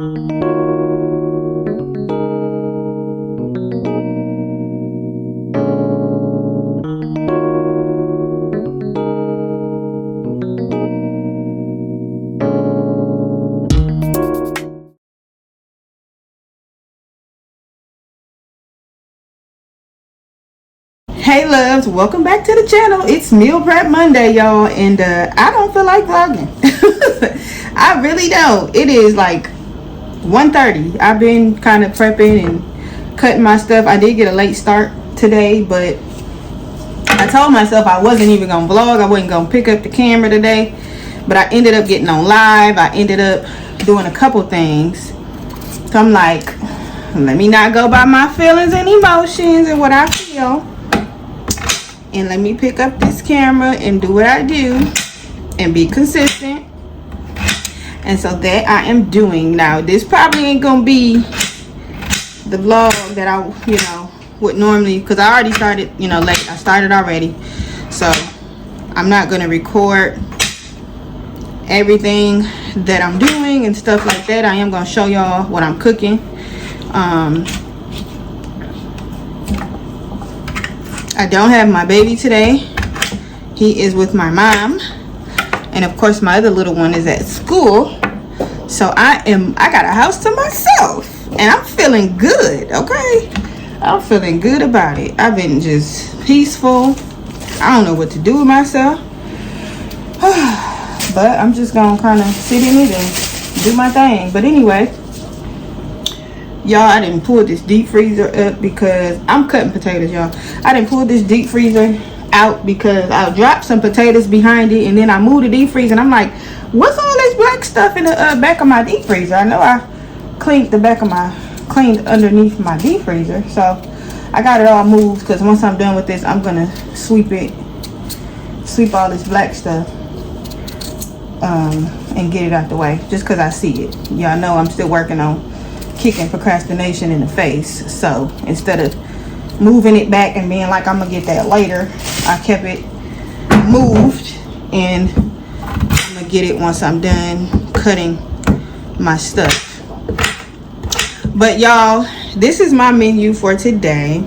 Hey loves, welcome back to the channel. It's Meal Prep Monday, y'all, and I don't feel like vlogging. I really don't. It is like 1:30. I've been kind of prepping and cutting my stuff. I did get a late start today, but I told myself I wasn't even gonna vlog. I wasn't gonna pick up the camera today, but I ended up getting on live. I ended up doing a couple things. So I'm like, let me not go by my feelings and emotions and what I feel. And let me pick up this camera and do what I do and be consistent. And so that I am doing. Now, this probably ain't gonna be the vlog that I, would normally, because I already started, late. I started already. So I'm not gonna record everything that I'm doing and stuff like that. I am gonna show y'all what I'm cooking. I don't have my baby today. He is with my mom, and of course my other little one is at school. So I got a house to myself, and I'm feeling good. Okay, I'm feeling good about it. I've been just peaceful. I don't know what to do with myself, but I'm just gonna kind of sit in it and do my thing. But anyway, y'all, I didn't pull this deep freezer up because I'm cutting potatoes, y'all. I didn't pull this deep freezer out because I dropped some potatoes behind it, and then I moved the deep freezer, and I'm like, what's all this black stuff in the back of my deep freezer? I know I cleaned cleaned underneath my deep freezer, so I got it all moved, because once I'm done with this, I'm gonna sweep all this black stuff and get it out the way, just because I see it. Y'all know I'm still working on kicking procrastination in the face. So instead of moving it back and being like I'm gonna get that later, I kept it moved, and I'm gonna get it once I'm done cutting my stuff. But y'all, this is my menu for today.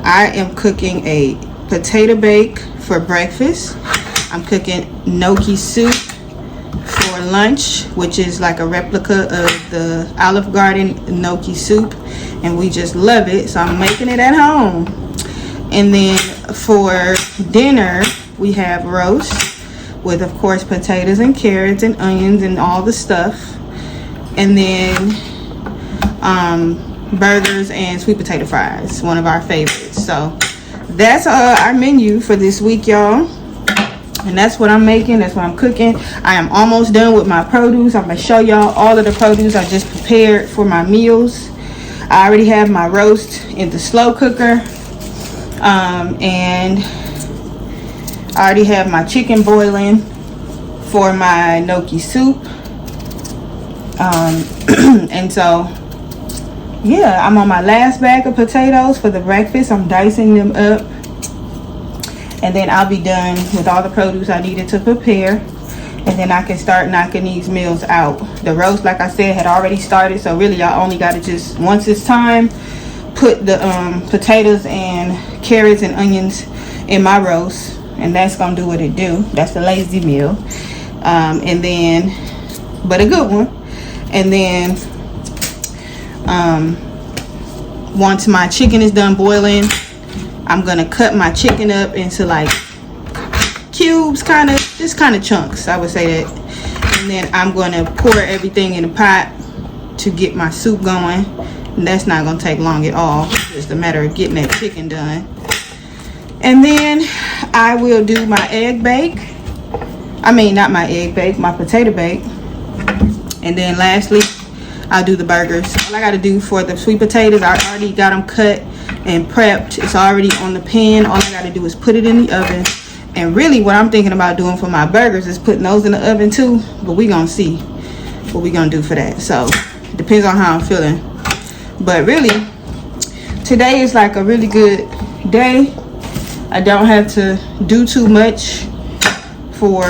I am cooking a potato bake for breakfast. I'm cooking gnocchi soup for lunch, which is like a replica of the Olive Garden gnocchi soup, and we just love it, so I'm making it at home. And then for dinner, we have roast with, of course, potatoes and carrots and onions and all the stuff, and then burgers and sweet potato fries, one of our favorites. So that's our menu for this week, y'all. And that's what I'm making. That's what I'm cooking. I am almost done with my produce. I'm going to show y'all all of the produce I just prepared for my meals. I already have my roast in the slow cooker. And I already have my chicken boiling for my gnocchi soup. And so, yeah, I'm on my last bag of potatoes for the breakfast. I'm dicing them up. And then I'll be done with all the produce I needed to prepare. And then I can start knocking these meals out. The roast, like I said, had already started. So really, y'all only got to just, once it's time, put the potatoes and carrots and onions in my roast. And that's going to do what it do. That's the lazy meal. And then, but a good one. And then, once my chicken is done boiling, I'm gonna cut my chicken up into like cubes, just kind of chunks, I would say that. And then I'm gonna pour everything in a pot to get my soup going. And that's not gonna take long at all. It's just a matter of getting that chicken done. And then I will do my egg bake. I mean, not my egg bake, my potato bake. And then lastly, I'll do the burgers. All I gotta do for the sweet potatoes, I already got them cut and prepped. It's already on the pan. All I gotta do is put it in the oven. And really what I'm thinking about doing for my burgers is putting those in the oven too, but we gonna see what we gonna do for that. So it depends on how I'm feeling. But really, today is like a really good day. I don't have to do too much for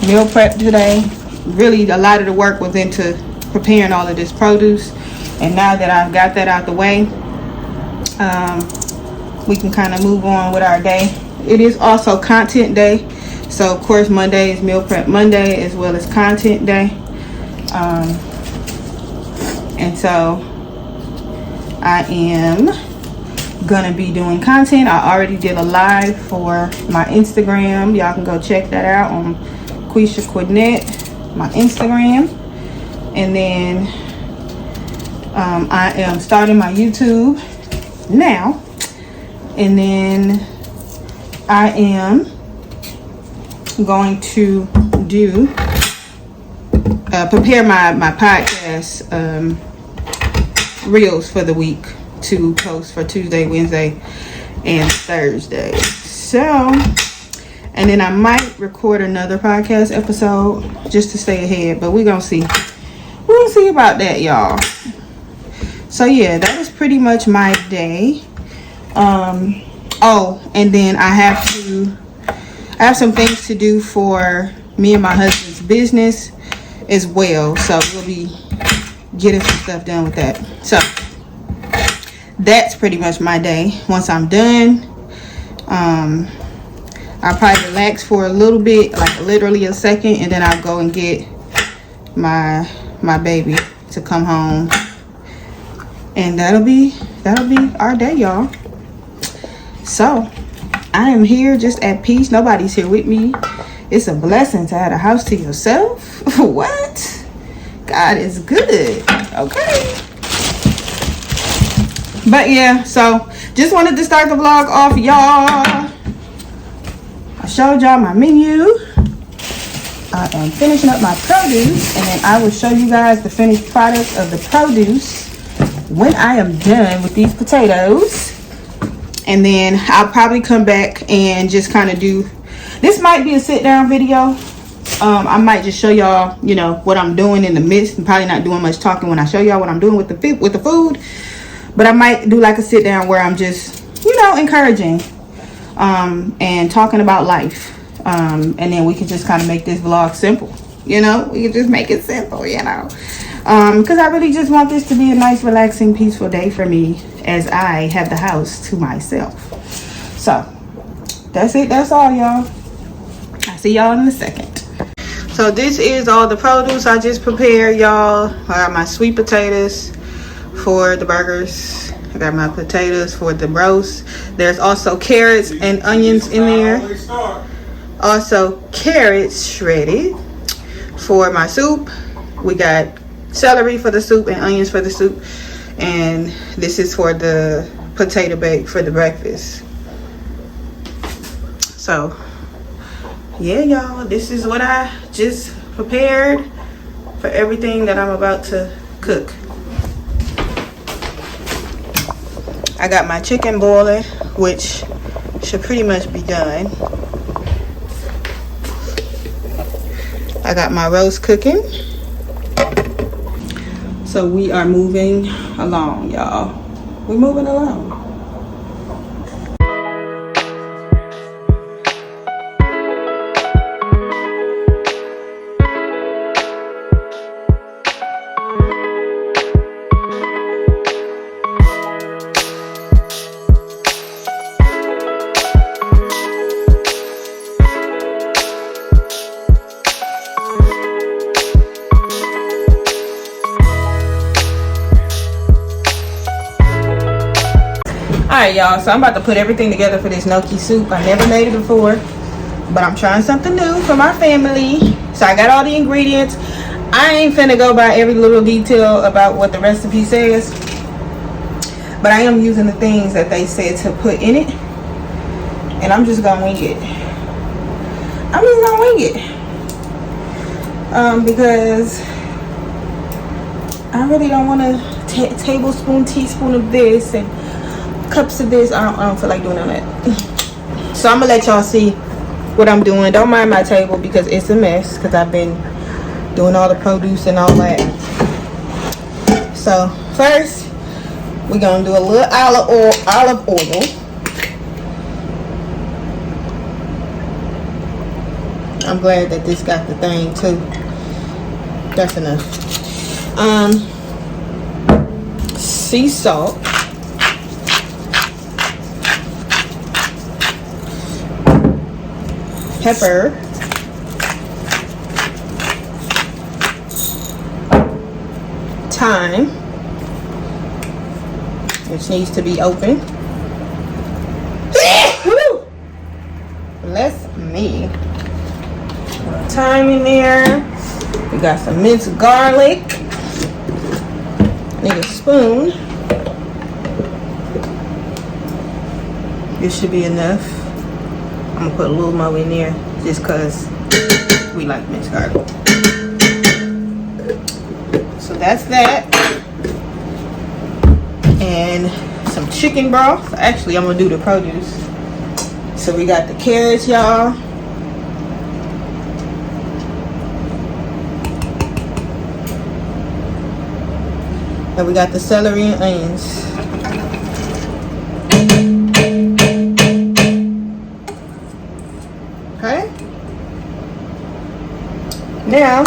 meal prep today. Really, a lot of the work was into preparing all of this produce. And now that I've got that out the way, we can kind of move on with our day. It is also content day, so of course Monday is meal prep Monday as well as content day. And so I am gonna be doing content. I already did a live for my Instagram. Y'all can go check that out on Quisha Quidnet, my Instagram. And then I am starting my YouTube now, and then I am going to do prepare my podcast reels for the week to post for Tuesday, Wednesday, and Thursday. So, and then I might record another podcast episode just to stay ahead, but we're gonna see. We'll see about that, y'all. So yeah, that is pretty much my day. Oh, and then I have some things to do for me and my husband's business as well. So we'll be getting some stuff done with that. So that's pretty much my day. Once I'm done, I'll probably relax for a little bit, like literally a second, and then I'll go and get my baby to come home. And that'll be our day, y'all. So I am here just at peace. Nobody's here with me. It's a blessing to have a house to yourself. What? God is good. Okay. But yeah, so just wanted to start the vlog off, y'all. I showed y'all my menu. I am finishing up my produce, and then I will show you guys the finished product of the produce when I am done with these potatoes. And then I'll probably come back and just kind of do, this might be a sit down video. I might just show y'all, you know, what I'm doing in the midst. I'm probably not doing much talking when I show y'all what I'm doing with the food, but I might do like a sit down where I'm just, you know, encouraging and talking about life. And then we can just kind of make this vlog simple, you know, we can just make it simple, you know, because I really just want this to be a nice, relaxing, peaceful day for me as I have the house to myself. So that's it. That's all, y'all. I'll see y'all in a second. So this is all the produce I just prepared, y'all. I got my sweet potatoes for the burgers. I got my potatoes for the roast. There's also carrots and onions in there. Also carrots shredded for my soup. We got celery for the soup and onions for the soup. And this is for the potato bake for the breakfast. So yeah, y'all, this is what I just prepared for everything that I'm about to cook. I got my chicken boiling, which should pretty much be done. I got my roast cooking. So we are moving along, y'all. We're moving along. Alright, y'all, so I'm about to put everything together for this gnocchi soup. I never made it before, but I'm trying something new for my family. So I got all the ingredients. I ain't finna go by every little detail about what the recipe says, but I am using the things that they said to put in it, and I'm just gonna wing it. I'm just gonna wing it because I really don't want a tablespoon, teaspoon of this and cups of this. I don't feel like doing all that. So I'm gonna let y'all see what I'm doing. Don't mind my table because it's a mess because I've been doing all the produce and all that. So first we're gonna do a little olive oil. I'm glad that this got the thing too. That's enough. sea salt, pepper, thyme, which needs to be open. Bless me. Thyme in there. We got some minced garlic. Need a spoon. This should be enough. I'm gonna put a little more in there just cause we like minced garlic. So that's that. And some chicken broth. Actually, I'm gonna do the produce. So we got the carrots, y'all. And we got the celery and onions. Okay. Now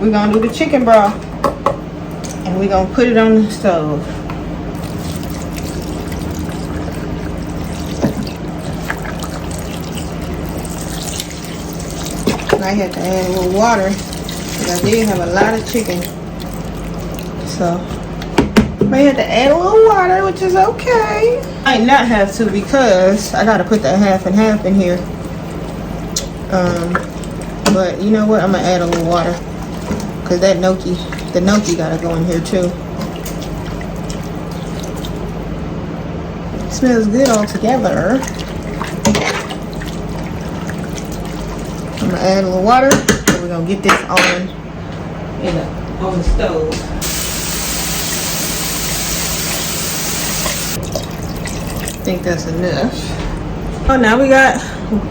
we're gonna do the chicken broth, and we're gonna put it on the stove. I had to add a little water because I did have a lot of chicken, so I have to add a little water, which is okay. I might not have to because I gotta put that half and half in here. But you know what? I'm gonna add a little water because that the gnocchi gotta go in here too. It smells good all together. I'm gonna add a little water, and we're gonna get this on the stove. I think that's enough. Oh, now we got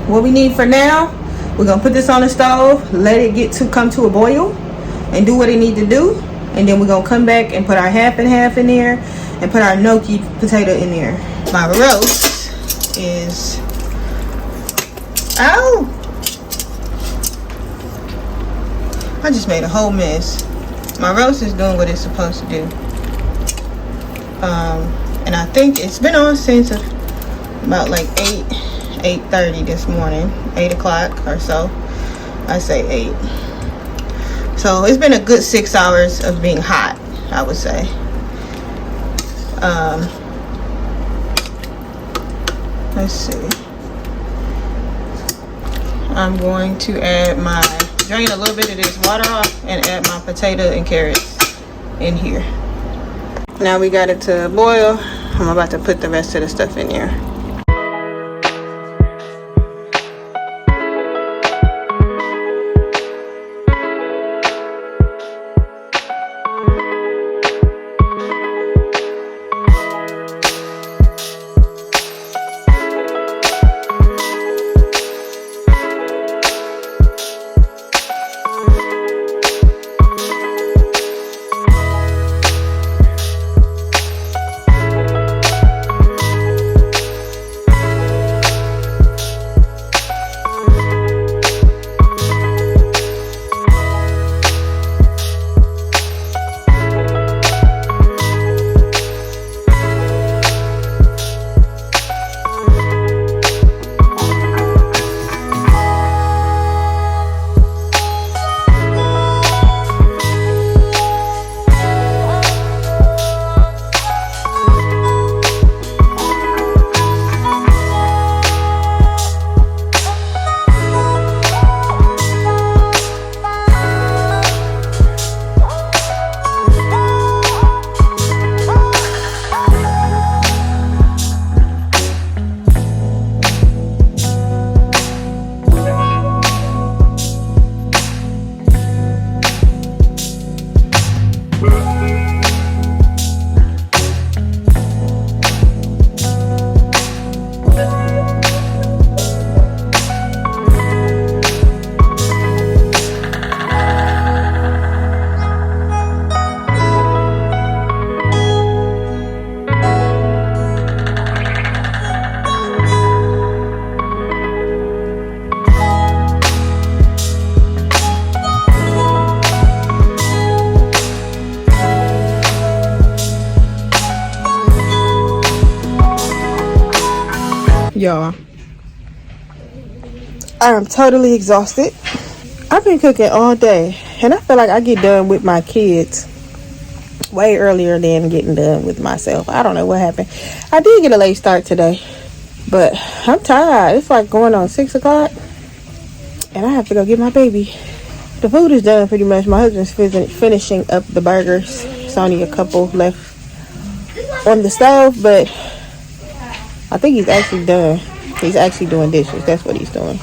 what we need for now. We're gonna put this on the stove, let it come to a boil, and do what it need to do, and then we're gonna come back and put our half and half in there, and put our gnocchi potato in there. My roast is I just made a whole mess. My roast is doing what it's supposed to do. And I think it's been on since about like 8:30 this morning, 8 o'clock or so. I say 8. So it's been a good 6 hours of being hot, I would say. Let's see. I'm going to drain a little bit of this water off and add my potato and carrots in here. Now we got it to boil. I'm about to put the rest of the stuff in here. Y'all, I am totally exhausted. I've been cooking all day, and I feel like I get done with my kids way earlier than getting done with myself. I don't know what happened. I did get a late start today, but I'm tired. It's like going on 6 o'clock, and I have to go get my baby. The food is done pretty much. My husband's finishing up the burgers. It's only a couple left on the stove, but I think he's actually done. He's actually doing dishes. That's what he's doing.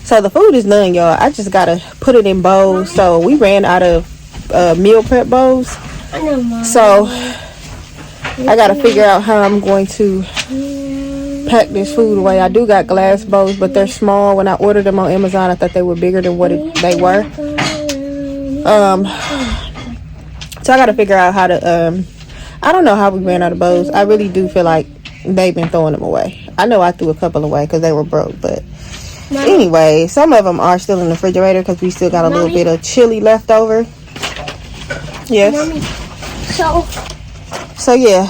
So the food is done, y'all. I just gotta put it in bowls. So we ran out of meal prep bowls. So I gotta figure out how I'm going to pack this food away. I do got glass bowls, but they're small. When I ordered them on Amazon, I thought they were bigger than what they were. So I gotta figure out how to I don't know how we ran out of bowls. I really do feel like they've been throwing them away. I know I threw a couple away because they were broke, but anyway, some of them are still in the refrigerator because we still got a little bit of chili left over. Yes. So yeah,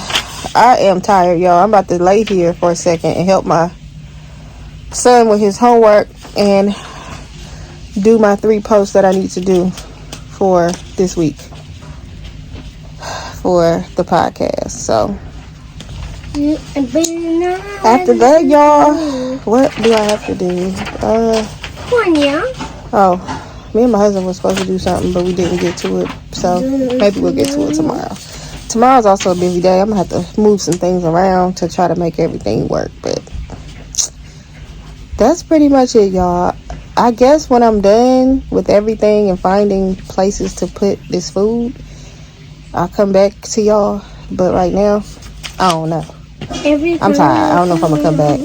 I am tired, y'all. I'm about to lay here for a second and help my son with his homework and do my 3 posts that I need to do for this week for the podcast. So after that, y'all, what do I have to do? Me and my husband were supposed to do something, but we didn't get to it. So maybe we'll get to it tomorrow. Tomorrow's also a busy day. I'm gonna have to move some things around to try to make everything work. But that's pretty much it, y'all. I guess when I'm done with everything and finding places to put this food, I'll come back to y'all. But right now, I don't know. I'm tired. I don't know if I'm gonna come back.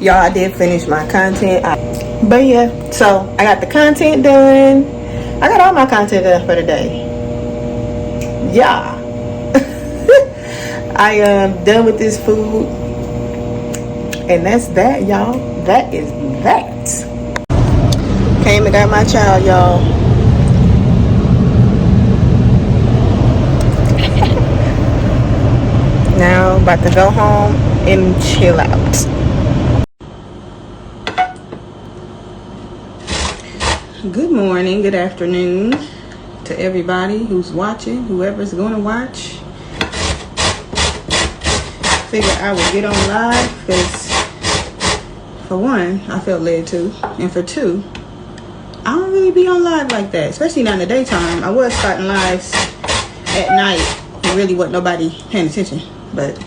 Y'all, I did finish my content. But yeah, so I got the content done. I got all my content done for the day. Yeah. I am done with this food. And that's that, y'all. That is that. Came and got my child, y'all. Now about to go home and chill out. Good morning, good afternoon to everybody who's watching, whoever's going to watch. Figured I would get on live because for one, I felt led to, and for two, I don't really be on live like that, especially not in the daytime. I was starting lives at night. There really wasn't nobody paying attention, but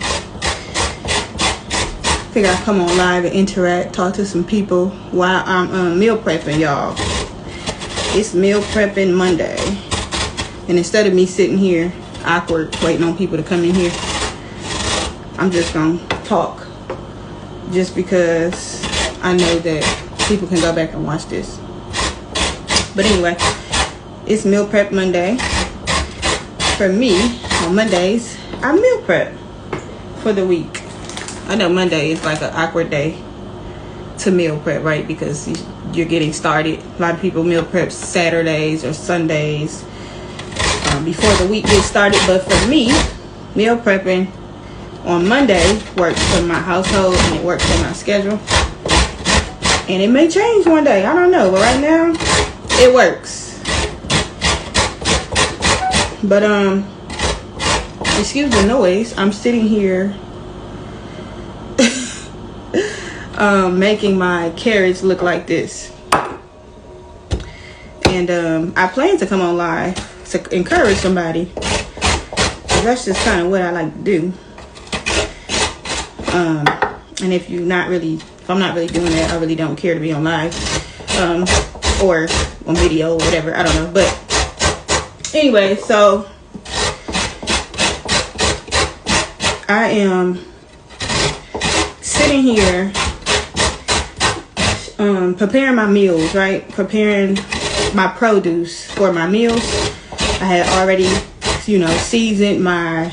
figure I'd come on live and interact, talk to some people while I'm meal prepping, y'all. It's meal prepping Monday, and instead of me sitting here awkward waiting on people to come in here, I'm just gonna talk just because I know that people can go back and watch this. But anyway, it's meal prep Monday. For me, on Mondays, I meal prep for the week. I know Monday is like an awkward day to meal prep, right? Because you're getting started. A lot of people meal prep Saturdays or Sundays before the week gets started. But for me, meal prepping on Monday works for my household and it works for my schedule. And it may change one day. I don't know. But right now, it works. But excuse the noise. I'm sitting here making my carrots look like this. And I plan to come on live to encourage somebody. That's just kind of what I like to do. And if I'm not really doing that, I really don't care to be on live or on video or whatever. I don't know. But anyway, so I am sitting here preparing my meals, right? Preparing my produce for my meals. I had already, seasoned my,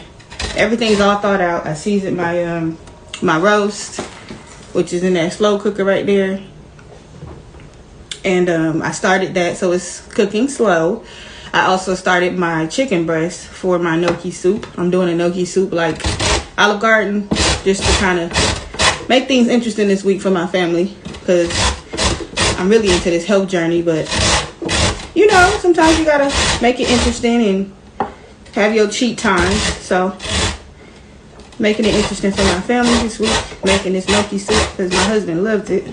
everything's all thought out. I seasoned my my roast, which is in that slow cooker right there. And I started that, so it's cooking slow. I also started my chicken breast for my gnocchi soup. I'm doing a gnocchi soup like Olive Garden, just to kind of make things interesting this week for my family, because I'm really into this health journey. But you know, sometimes you gotta make it interesting and have your cheat time. So making it interesting for my family this week, making this gnocchi soup because my husband loved it.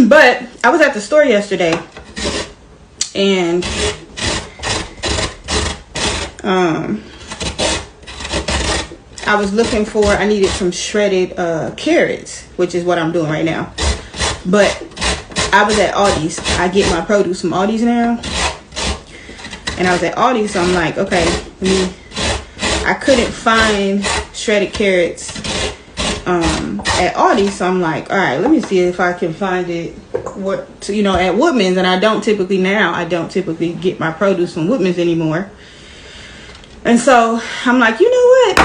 But I was at the store yesterday, and I was looking for, I needed some shredded carrots, which is what I'm doing right now. But I was at Aldi's. I get my produce from Aldi's now. And I was at Aldi's, so I'm like, okay, I couldn't find shredded carrots at Aldi's, so I'm like, all right, let me see if I can find it at Woodman's. And I don't typically get my produce from Woodman's anymore. And so I'm like, you know what?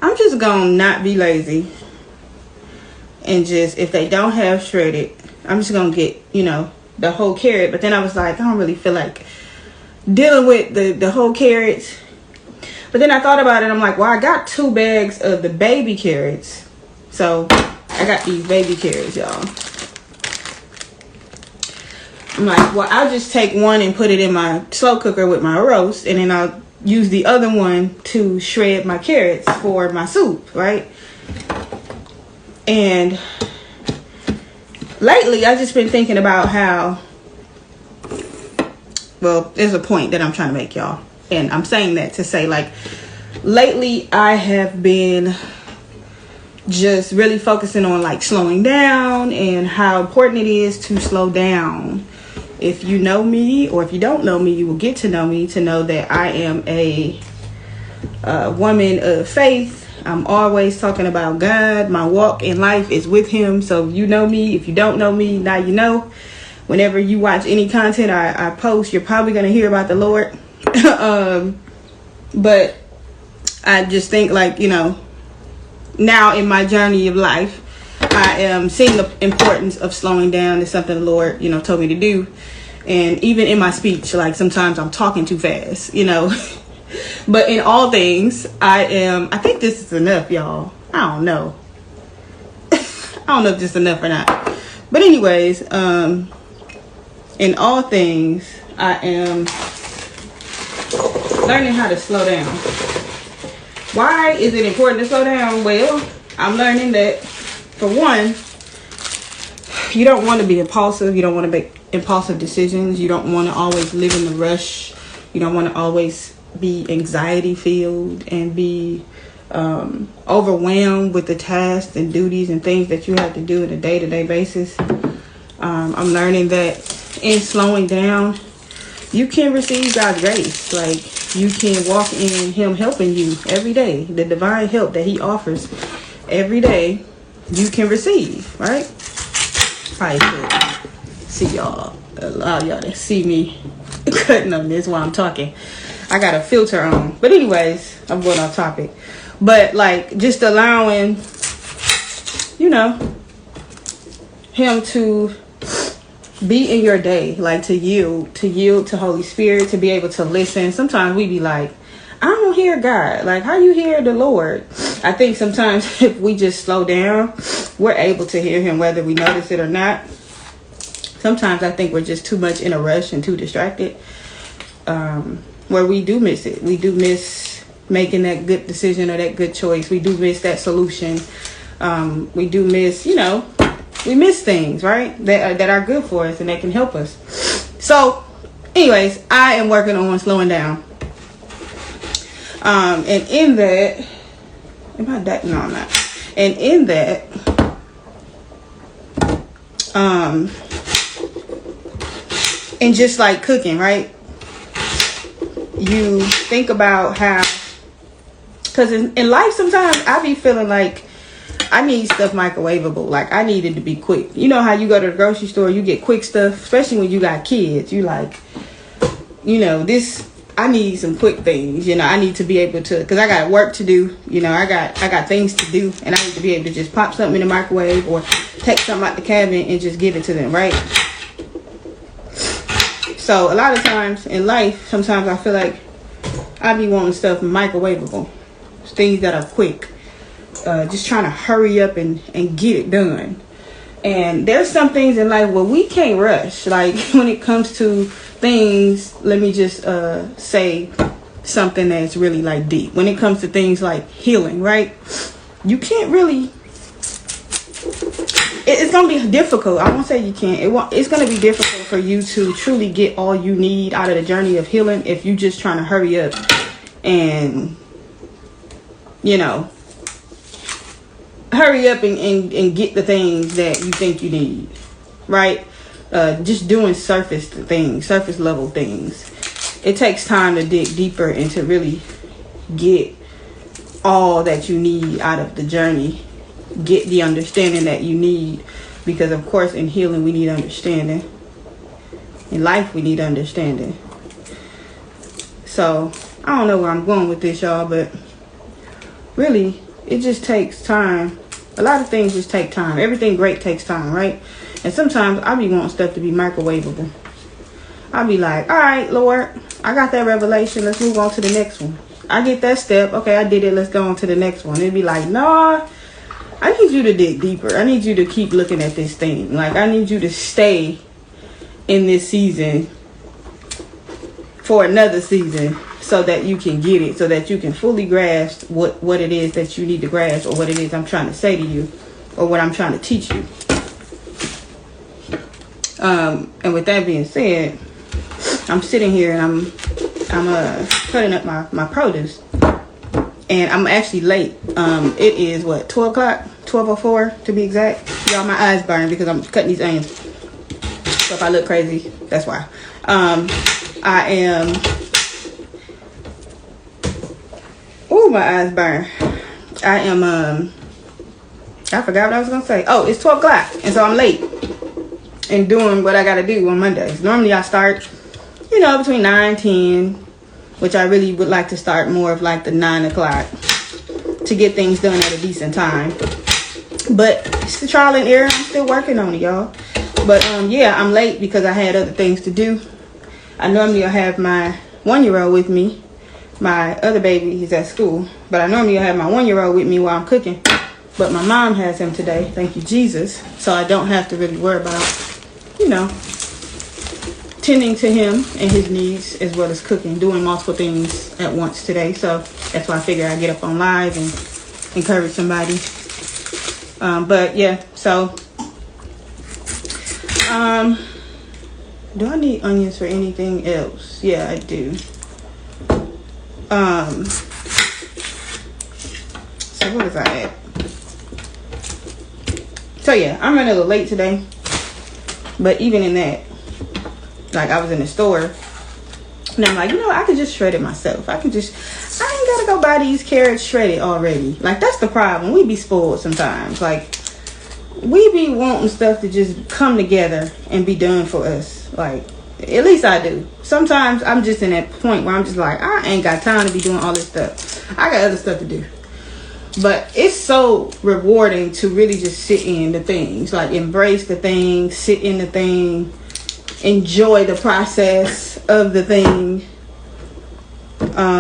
I'm just gonna not be lazy, and just, if they don't have shredded, I'm just gonna get, the whole carrot. But then I was like, I don't really feel like dealing with the whole carrots. But then I thought about it. I'm like, well, I got 2 bags of the baby carrots. So I got these baby carrots, y'all. I'm like, well, I'll just take one and put it in my slow cooker with my roast, and then I'll use the other one to shred my carrots for my soup, right? And lately, I've just been thinking about how, well, there's a point that I'm trying to make, y'all. And I'm saying that to say, like, lately I have been just really focusing on, like, slowing down and how important it is to slow down. If you know me, or if you don't know me, you will get to know me to know that I am a woman of faith. I'm always talking about God. My walk in life is with him. So you know me. If you don't know me, now you know. Whenever you watch any content I post, you're probably going to hear about the Lord. But I just think, like, now in my journey of life, I am seeing the importance of slowing down. It's something the Lord, told me to do. And even in my speech, like, sometimes I'm talking too fast, But in all things, I think this is enough, y'all. I don't know. I don't know if this is enough or not. But anyways, in all things, I am learning how to slow down. Why is it important to slow down? Well, I'm learning that, for one, you don't want to be impulsive. You don't want to make impulsive decisions. You don't want to always live in the rush. You don't want to always be anxiety filled and be overwhelmed with the tasks and duties and things that you have to do on a day-to-day basis. I'm learning that in slowing down, you can receive God's grace. Like, you can walk in him helping you every day. The divine help that he offers every day, you can receive, right? Probably should see y'all, allow y'all to see me cutting on this while I'm talking. I got a filter on. But anyways, I'm going off topic. But, like, just allowing, him to be in your day, like, to yield to Holy Spirit, to be able to listen. Sometimes we be like, I don't hear God. Like, how you hear the Lord? I think sometimes if we just slow down, we're able to hear him whether we notice it or not. Sometimes I think we're just too much in a rush and too distracted, where we do miss it. We do miss making that good decision or that good choice. We do miss that solution. We do miss, we miss things, right? That are good for us and that can help us. So, anyways, I am working on slowing down. And in that, am I that? No, I'm not. And in that, and just like cooking, right? You think about how, because in life sometimes I be feeling like I need stuff microwavable. Like, I need it to be quick. You know how you go to the grocery store, you get quick stuff, especially when you got kids. You like, this, I need some quick things. I need to be able to, because I got work to do. I got things to do, and I need to be able to just pop something in the microwave or take something out the cabinet and just give it to them, right? So a lot of times in life, sometimes I feel like I be wanting stuff microwavable, things that are quick. just trying to hurry up and get it done. And there's some things in life where we can't rush. Like when it comes to things, let me just say something that's really like deep. When it comes to things like healing, right? You can't really, it's going to be difficult. I won't say you can't. It's going to be difficult for you to truly get all you need out of the journey of healing if you just trying to hurry up and, you know, hurry up and get the things that you think you need, right? Just doing surface things, surface level things. It takes time to dig deeper and to really get all that you need out of the journey. Get the understanding that you need. Because, of course, in healing, we need understanding. In life, we need understanding. So, I don't know where I'm going with this, y'all, but really, it just takes time. A lot of things just take time. Everything great takes time, right? And sometimes I be wanting stuff to be microwavable. I'll be like, all right, Lord, I got that revelation. Let's move on to the next one. I get that step. Okay, I did it. Let's go on to the next one. It'd be like, nah, I need you to dig deeper. I need you to keep looking at this thing. Like, I need you to stay in this season for another season so that you can get it, so that you can fully grasp what it is that you need to grasp, or what it is I'm trying to say to you, or what I'm trying to teach you. And with that being said, I'm sitting here and I'm cutting up my produce, and I'm actually late. It is what, 12 o'clock, 12:04 to be exact. Y'all, my eyes burn because I'm cutting these onions. So if I look crazy, that's why. I am. Ooh, my eyes burn. I am. I forgot what I was gonna say. Oh, it's 12 o'clock, and so I'm late in doing what I gotta do on Mondays. Normally I start, between 9 and 10, which I really would like to start more of like the 9 o'clock to get things done at a decent time. But it's the trial and error. I'm still working on it, y'all. But yeah, I'm late because I had other things to do. I normally have my 1-year-old with me. My other baby, he's at school. But I normally have my 1-year-old with me while I'm cooking. But my mom has him today. Thank you, Jesus. So I don't have to really worry about, tending to him and his needs, as well as cooking, doing multiple things at once today. So that's why I figure I'd get up on live and encourage somebody. But yeah, so do I need onions for anything else? Yeah, I do. So what was I at? So yeah, I'm running a little late today. But even in that, like, I was in the store and I'm like, I could just shred it myself. I ain't gotta go buy these carrots shredded already. Like, that's the problem. We be spoiled sometimes. Like, we be wanting stuff to just come together and be done for us. Like, at least I do. Sometimes I'm just in that point where I'm just like, I ain't got time to be doing all this stuff. I got other stuff to do. But it's so rewarding to really just sit in the things. Like, embrace the thing, sit in the thing, enjoy the process of the thing.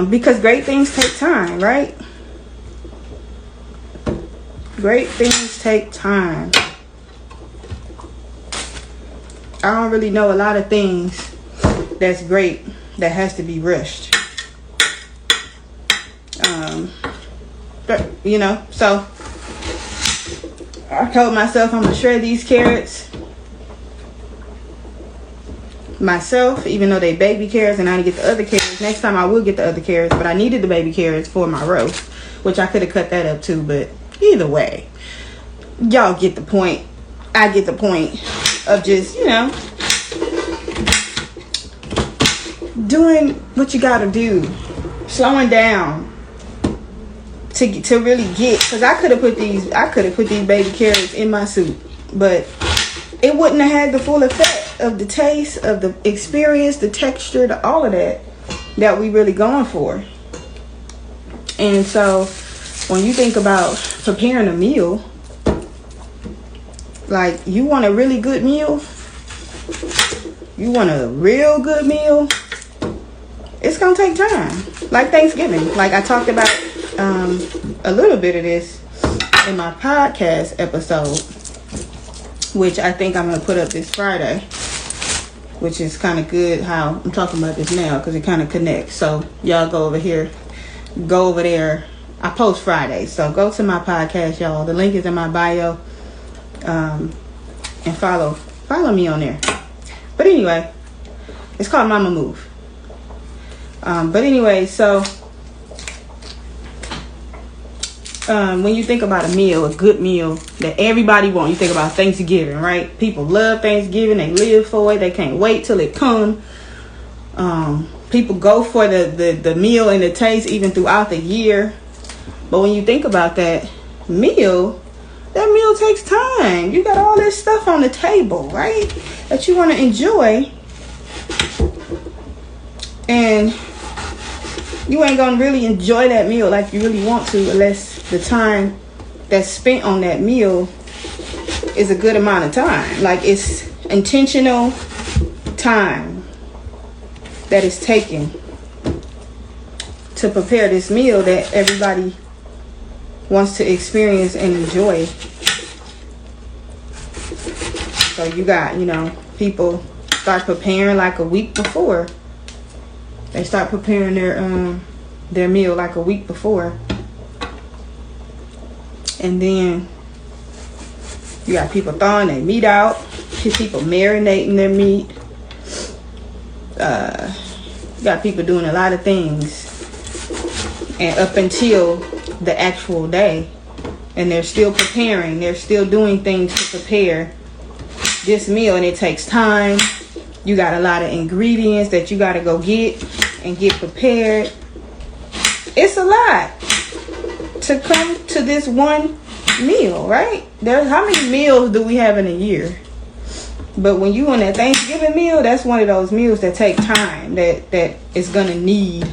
Because great things take time, right? Great things take time. I don't really know a lot of things that's great that has to be rushed. So I told myself I'm gonna shred these carrots myself, even though they baby carrots and I didn't get the other carrots. Next time I will get the other carrots, but I needed the baby carrots for my roast, which I could have cut that up too. But either way, y'all get the point. I get the point of just, doing what you gotta do, slowing down to really get, because I could have put these baby carrots in my soup, but it wouldn't have had the full effect of the taste, of the experience, the texture, all of that we really going for. And so when you think about preparing a meal, like, you want a really good meal, you want a real good meal, it's gonna take time. Like Thanksgiving, like I talked about a little bit of this in my podcast episode, which I think I'm going to put up this Friday, which is kind of good how I'm talking about this now because it kind of connects. So y'all go over there. I post Friday, so go to my podcast, y'all. The link is in my bio, and follow me on there. But anyway, it's called Mama Move. But anyway, so when you think about a meal, a good meal that everybody wants, you think about Thanksgiving, right? People love Thanksgiving. They live for it. They can't wait till it comes. People go for the meal and the taste even throughout the year. But when you think about that meal takes time. You got all this stuff on the table, right? That you want to enjoy. And you ain't going to really enjoy that meal like you really want to unless the time that's spent on that meal is a good amount of time. Like it's intentional time that is taken to prepare this meal that everybody wants to experience and enjoy. So you got, people start preparing like a week before. They start preparing their meal like a week before. And then you got people throwing their meat out. People marinating their meat. You got people doing a lot of things. And up until the actual day. And they're still preparing. They're still doing things to prepare this meal. And it takes time. You got a lot of ingredients that you got to go get and get prepared. It's a lot to come to this one meal, right? How many meals do we have in a year? But when you on that Thanksgiving meal, that's one of those meals that take time, that is gonna need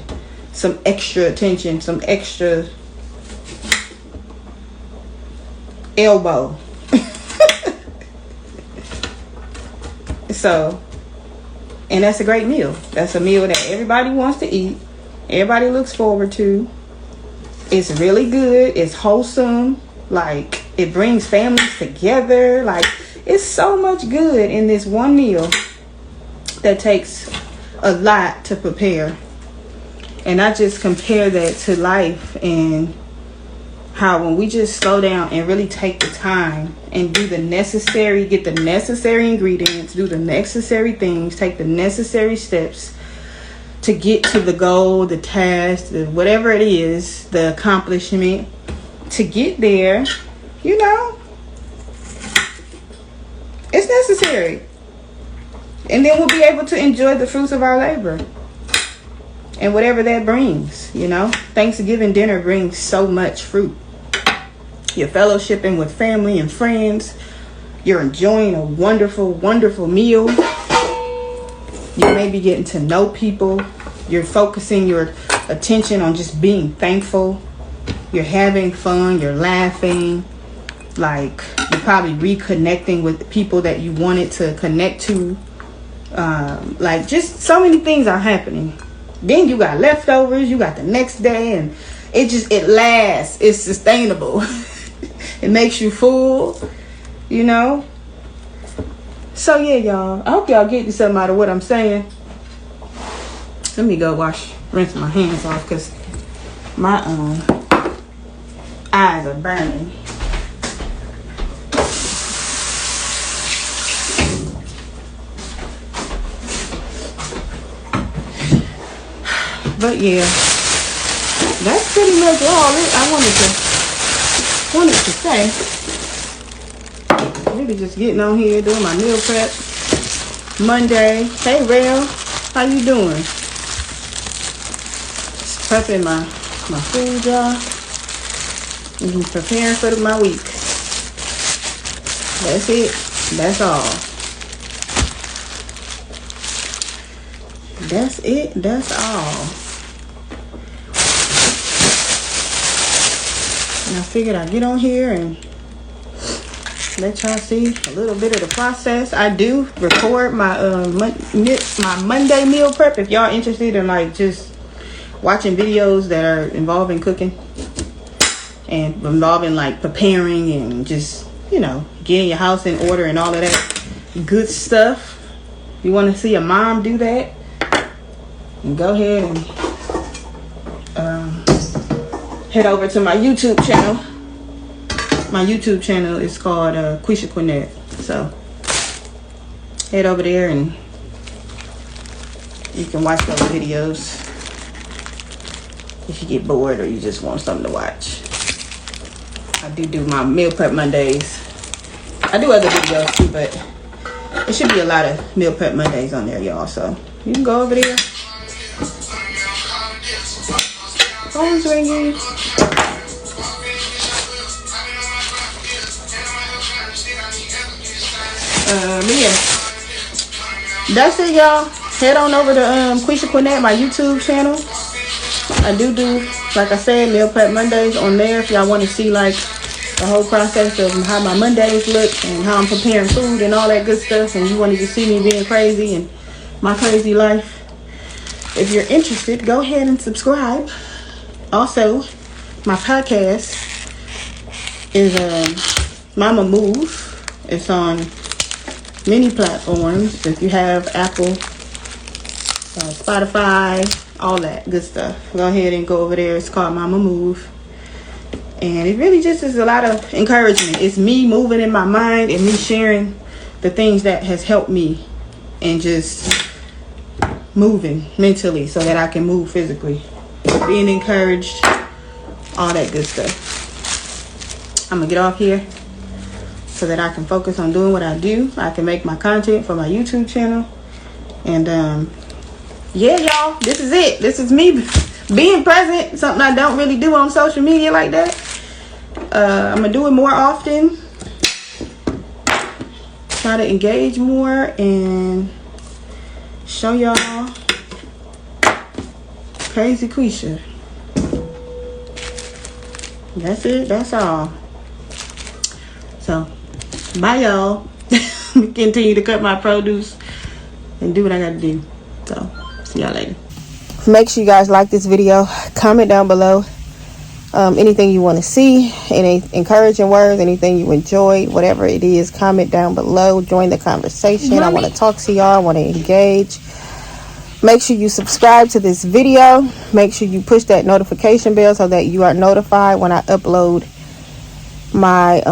some extra attention, some extra elbow. So, and that's a great meal. That's a meal that everybody wants to eat. Everybody looks forward to. It's really good. It's wholesome. Like, it brings families together. Like, it's so much good in this one meal that takes a lot to prepare. And I just compare that to life and how when we just slow down and really take the time and do the necessary, get the necessary ingredients, do the necessary things, take the necessary steps to get to the goal, the task, whatever it is, the accomplishment, to get there, it's necessary. And then we'll be able to enjoy the fruits of our labor. And whatever that brings, Thanksgiving dinner brings so much fruit. You're fellowshipping with family and friends. You're enjoying a wonderful, wonderful meal. You may be getting to know people. You're focusing your attention on just being thankful. You're having fun. You're laughing. Like, you're probably reconnecting with the people that you wanted to connect to. Like, just so many things are happening. Then you got leftovers. You got the next day. And it lasts. It's sustainable. It makes you full. So, yeah, y'all. I hope y'all getting something out of what I'm saying. Let me go rinse my hands off because my eyes are burning. But yeah, that's pretty much all I wanted to say. Really just getting on here doing my meal prep Monday. Hey Rail, how you doing? Just prepping my food, y'all. And preparing for my week. That's it. That's all. That's it. That's all. And I figured I'd get on here and let y'all see a little bit of the process. I do record my my Monday meal prep if y'all interested in like just watching videos that are involving cooking. and involving like preparing and just, you know, getting your house in order and all of that good stuff. If you want to see a mom do that, and go ahead and head over to my YouTube channel. My YouTube channel is called Quisha Quinette. So head over there and you can watch those videos if you get bored or you just want something to watch. I do my meal prep Mondays. I do other videos too, but there should be a lot of meal prep Mondays on there, y'all. So you can go over there. Phone's ringing. Yeah. That's it, y'all. Head on over to Quisha Quinette, my YouTube channel. I do, like I said, meal prep Mondays on there. If y'all want to see like the whole process of how my Mondays look and how I'm preparing food and all that good stuff, and you wanted to see me being crazy and my crazy life, if you're interested, go ahead and subscribe. Also, my podcast is Mama Move. It's on many platforms. If you have Apple, Spotify, all that good stuff, go ahead and go over there. It's called Mama Move. And it really just is a lot of encouragement. It's me moving in my mind and me sharing the things that has helped me and just moving mentally so that I can move physically. Being encouraged, all that good stuff. I'm going to get off here so that I can focus on doing what I do. I can make my content for my YouTube channel. And yeah, y'all, this is it. This is me being present, something I don't really do on social media like that. I'm gonna do it more often, try to engage more and show y'all crazy Quisha. That's it, that's all. So bye, y'all. Continue to cut my produce and do what I gotta do. So see y'all later. Make sure you guys like this video, comment down below anything you want to see, any encouraging words, anything you enjoyed, whatever it is, comment down below. Join the conversation. I want to talk to y'all. I want to engage. Make sure you subscribe to this video. Make sure you push that notification bell so that you are notified when I upload my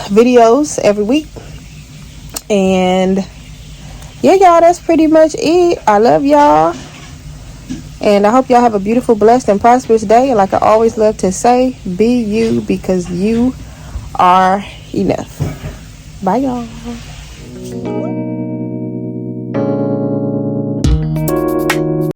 videos every week. And yeah, y'all, that's pretty much it. I love y'all. And I hope y'all have a beautiful, blessed, and prosperous day. And like I always love to say, be you because you are enough. Bye, y'all.